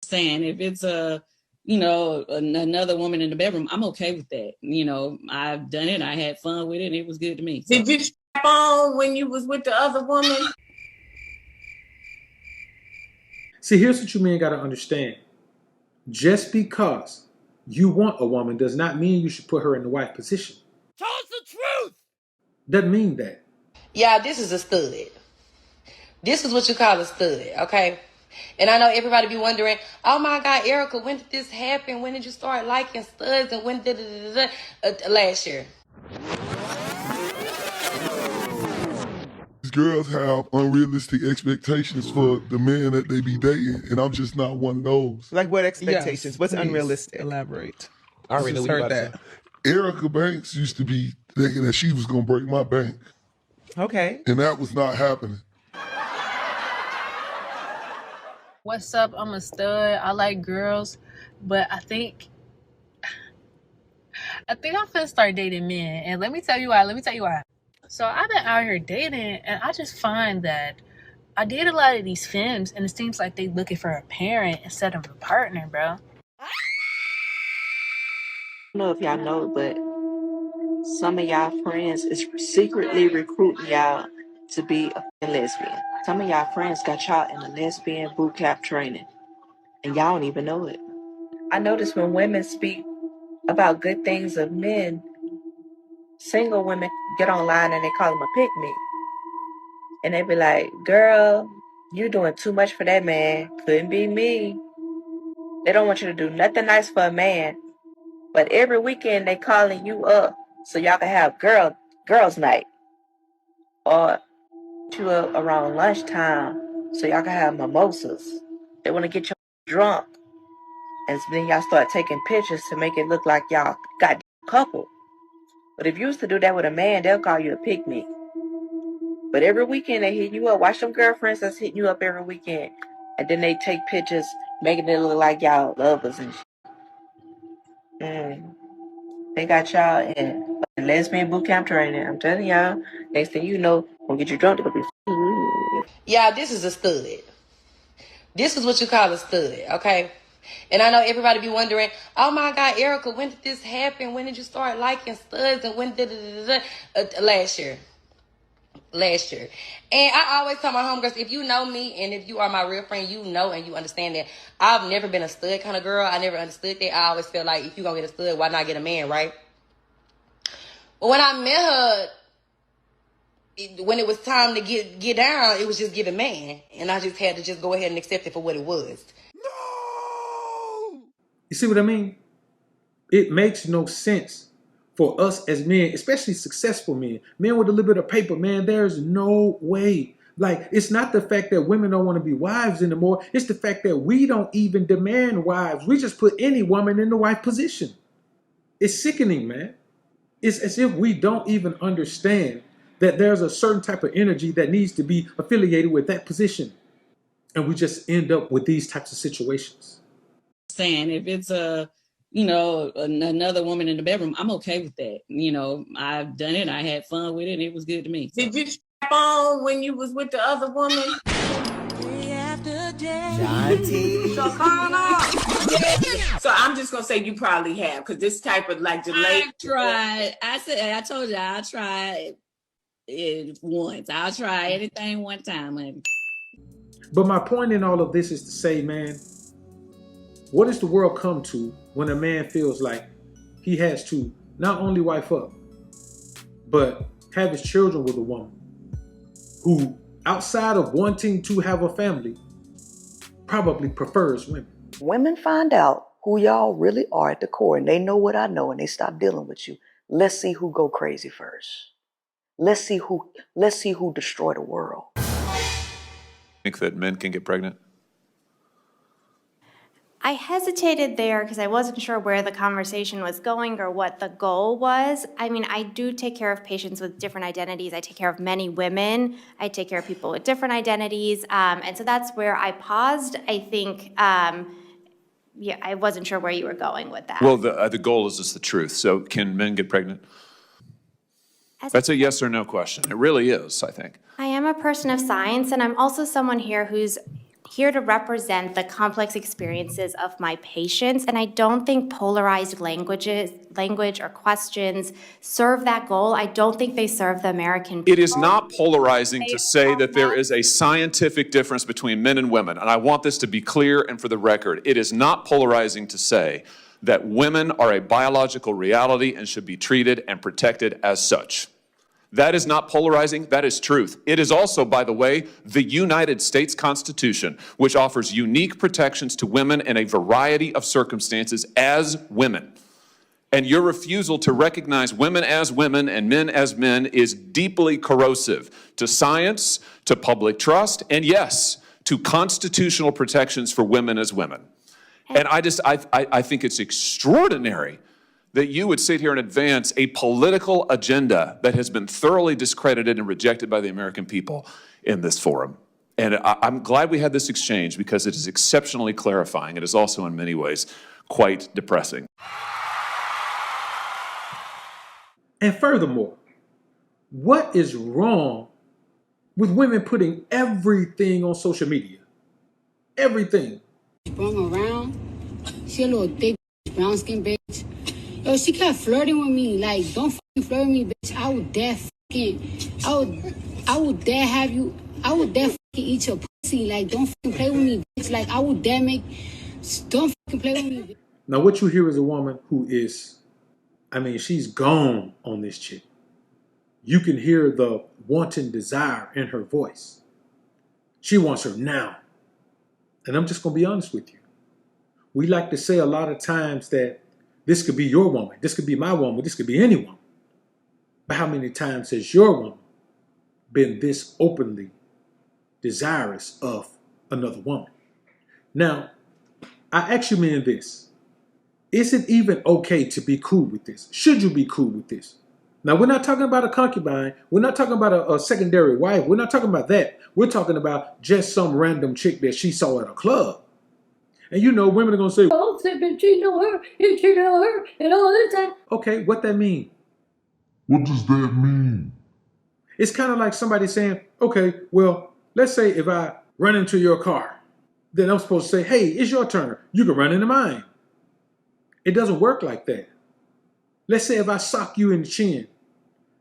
Saying if it's another woman in the bedroom, I'm okay with that. I've done it. I had fun with it, and it was good to me. So. Did you strap on when you was with the other woman? See, here's what you men got to understand. Just because you want a woman does not mean you should put her in the wife position. Tell us the truth! Doesn't mean that. Yeah, this is a stud. This is what you call a stud, okay? And I know everybody be wondering, oh my God, Erica, when did this happen? When did you start liking studs? And when did last year? These girls have unrealistic expectations for the men that they be dating, and I'm just not one of those. Like what expectations? Yes, What's please unrealistic? Elaborate. I already just know heard that. Erica Banks used to be thinking that she was going to break my bank. Okay. And that was not happening. What's up? I'm a stud. I like girls, but I think I'm finna start dating men. And let me tell you why. So I've been out here dating, and I just find that I date a lot of these femmes, and it seems like they looking for a parent instead of a partner, bro. I don't know if y'all know, but some of y'all friends is secretly recruiting y'all to be a lesbian. Some of y'all friends got y'all in a lesbian boot camp training, and y'all don't even know it. I notice when women speak about good things of men, single women get online and they call them a pick-me. And they be like, girl, you doing too much for that man. Couldn't be me. They don't want you to do nothing nice for a man. But every weekend they calling you up so y'all can have girls night. Or you up around lunchtime so y'all can have mimosas. They want to get you drunk. And then y'all start taking pictures to make it look like y'all got a couple. But if you used to do that with a man, they'll call you a pick-me. But every weekend they hit you up. Watch them girlfriends that's hitting you up every weekend. And then they take pictures making it look like y'all lovers and shit. They got y'all in lesbian boot camp training. I'm telling y'all, next thing you know, gonna get you drunk, they're gonna be Yeah, this is a stud. This is what you call a stud, okay? And I know everybody be wondering, oh my God, Erica, when did this happen? When did you start liking studs? And when did last year. And I always tell my homegirls, if you know me and if you are my real friend, you know and you understand that I've never been a stud kind of girl. I never understood that. I always feel like if you're going to get a stud, why not get a man, right? But when I met her, when it was time to get down, it was just giving man. And I just had to just go ahead and accept it for what it was. No! You see what I mean? It makes no sense for us as men, especially successful men with a little bit of paper, man. There's no way. Like, it's not the fact that women don't want to be wives anymore. It's the fact that we don't even demand wives. We just put any woman in the wife position. It's sickening, man. It's as if we don't even understand that there's a certain type of energy that needs to be affiliated with that position. And we just end up with these types of situations. Saying if it's another woman in the bedroom, I'm okay with that. I've done it. I had fun with it, and it was good to me. So. Did you strap on when you was with the other woman? Day after day. So calm on. So I'm just gonna say you probably have, because this type of like delay. I tried. I told you I tried it once. I'll try anything one time, honey. But my point in all of this is to say, man, what does the world come to when a man feels like he has to not only wife up, but have his children with a woman who, outside of wanting to have a family, probably prefers women? Women find out who y'all really are at the core, and they know what I know, and they stop dealing with you. Let's see who go crazy first. Let's see who destroy the world. Think that men can get pregnant? I hesitated there because I wasn't sure where the conversation was going or what the goal was. I mean, I do take care of patients with different identities. I take care of many women. I take care of people with different identities. And so that's where I paused. I think, I wasn't sure where you were going with that. Well, the goal is just the truth. So can men get pregnant? That's a yes or no question. It really is, I think. I am a person of science, and I'm also someone here who's here to represent the complex experiences of my patients, and I don't think polarized language or questions serve that goal. I don't think they serve the American people. It is not polarizing to say that there is a scientific difference between men and women, and I want this to be clear and for the record. It is not polarizing to say that women are a biological reality and should be treated and protected as such. That is not polarizing, that is truth. It is also, by the way, the United States Constitution, which offers unique protections to women in a variety of circumstances as women. And your refusal to recognize women as women and men as men is deeply corrosive to science, to public trust, and yes, to constitutional protections for women as women. And I think it's extraordinary that you would sit here and advance a political agenda that has been thoroughly discredited and rejected by the American people in this forum. And I'm glad we had this exchange because it is exceptionally clarifying. It is also in many ways quite depressing. And furthermore, what is wrong with women putting everything on social media? Everything. Sprung around. She a little thick, brown skin bitch. Yo, she kept flirting with me. Like, don't fucking flirt with me, bitch. I would dare have you. I would dare fucking eat your pussy. Like, don't fucking play with me, bitch. Like, I would dare don't fucking play with me, bitch. Now, what you hear is a woman who is, she's gone on this chick. You can hear the wanton desire in her voice. She wants her now. And I'm just going to be honest with you. We like to say a lot of times that this could be your woman, this could be my woman, this could be any woman. But how many times has your woman been this openly desirous of another woman? Now, I ask you men this. Is it even okay to be cool with this? Should you be cool with this? Now, we're not talking about a concubine. We're not talking about a secondary wife. We're not talking about that. We're talking about just some random chick that she saw at a club. And you know, women are going to say, oh, they've been cheating on her, and cheating on her, and all the time. Okay, what that mean? What does that mean? It's kind of like somebody saying, okay, well, let's say if I run into your car, then I'm supposed to say, hey, it's your turn. You can run into mine. It doesn't work like that. Let's say if I sock you in the chin,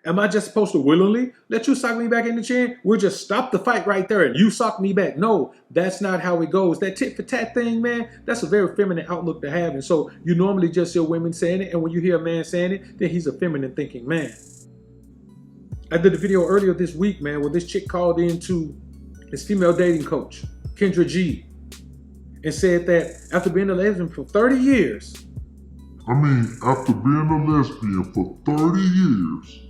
am I just supposed to willingly let you sock me back in the chin? We'll just stop the fight right there and you sock me back. No, that's not how it goes. That tit for tat thing, man, that's a very feminine outlook to have. And so you normally just hear women saying it. And when you hear a man saying it, then he's a feminine thinking man. I did a video earlier this week, man, where this chick called into this female dating coach, Kendra G, and said that after being a lesbian for 30 years, after being a lesbian for 30 years,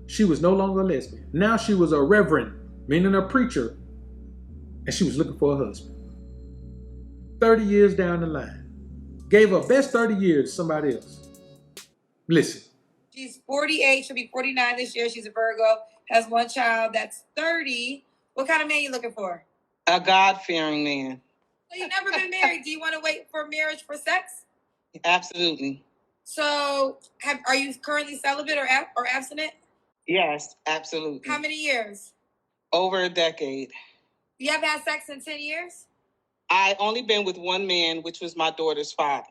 she was no longer a lesbian. Now she was a reverend, meaning a preacher, and she was looking for a husband. 30 years down the line. Gave her best 30 years to somebody else. Listen. She's 48, she'll be 49 this year. She's a Virgo, has one child that's 30. What kind of man you looking for? A God-fearing man. So you've never been married. Do you want to wait for marriage for sex? Absolutely. So are you currently celibate or abstinent? Yes, absolutely. How many years? Over a decade. You haven't had sex in 10 years? I only been with one man, which was my daughter's father.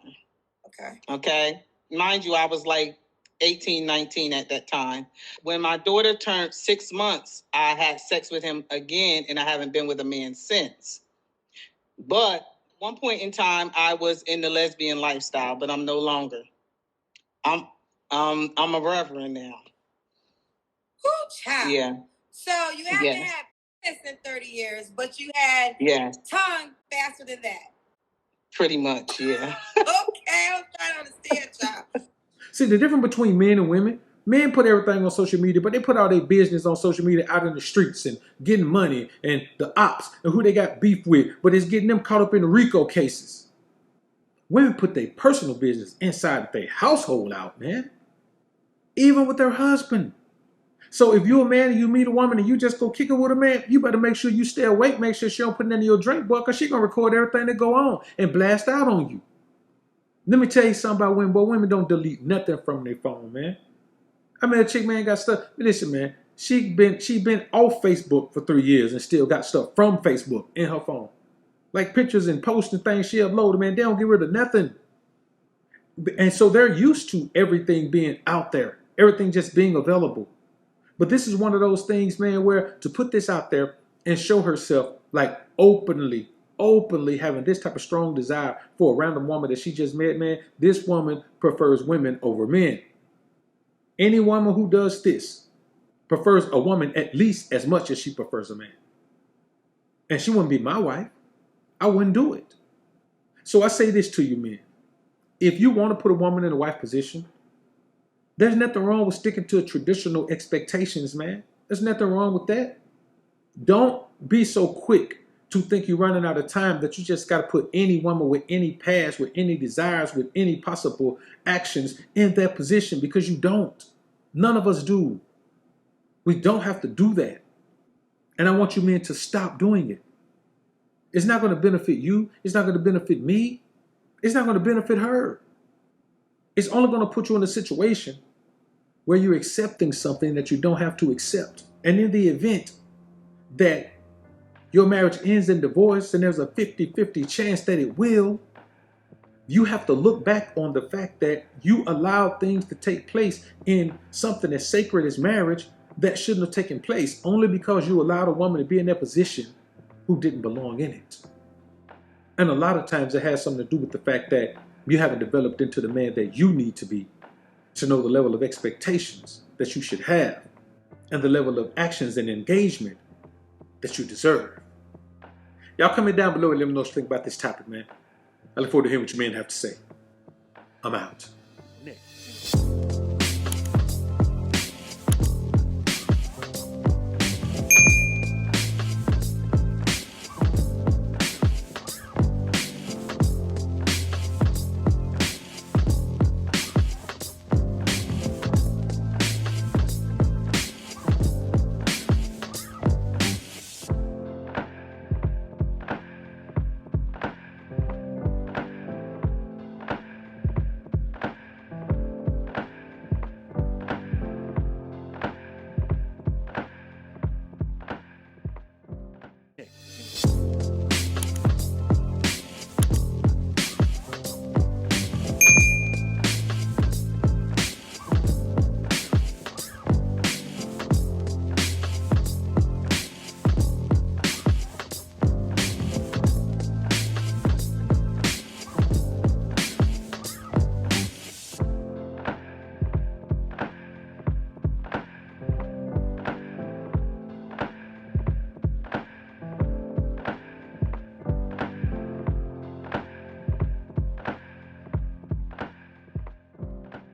Okay. Mind you, I was like 18, 19 at that time. When my daughter turned 6 months, I had sex with him again, and I haven't been with a man since. But one point in time, I was in the lesbian lifestyle, but I'm no longer. I'm a reverend now. Ooh, child. Yeah. So you haven't had sex in 30 years, but you had tongue faster than that. Pretty much, yeah. Okay, I'm trying to understand, child. See, the difference between men and women, men put everything on social media, but they put all their business on social media out in the streets and getting money and the ops and who they got beef with, but it's getting them caught up in the RICO cases. Women put their personal business inside their household out, man. Even with their husband. So if you're a man and you meet a woman and you just go kick it with a man, you better make sure you stay awake, make sure she don't put none of your drink, boy, because she's going to record everything that go on and blast out on you. Let me tell you something about women, boy. Women don't delete nothing from their phone, man. A chick, man, got stuff. Listen, man, she been off Facebook for 3 years and still got stuff from Facebook in her phone. Like pictures and posts and things she uploaded, man, they don't get rid of nothing. And so they're used to everything being out there, everything just being available. But this is one of those things, man, where to put this out there and show herself like openly having this type of strong desire for a random woman that she just met, man, this woman prefers women over men. Any woman who does this prefers a woman at least as much as she prefers a man. And she wouldn't be my wife. I wouldn't do it. So I say this to you, men. If you want to put a woman in a wife position, there's nothing wrong with sticking to traditional expectations, man. There's nothing wrong with that. Don't be so quick to think you're running out of time that you just got to put any woman with any past, with any desires, with any possible actions in that position, because you don't. None of us do. We don't have to do that. And I want you men to stop doing it. It's not going to benefit you. It's not going to benefit me. It's not going to benefit her. It's only going to put you in a situation where you're accepting something that you don't have to accept. And in the event that your marriage ends in divorce, and there's a 50-50 chance that it will, you have to look back on the fact that you allowed things to take place in something as sacred as marriage that shouldn't have taken place, only because you allowed a woman to be in that position who didn't belong in it. And a lot of times it has something to do with the fact that you haven't developed into the man that you need to be, to know the level of expectations that you should have and the level of actions and engagement that you deserve. Y'all comment down below and let me know what you think about this topic, man. I look forward to hearing what you men have to say. I'm out. Next.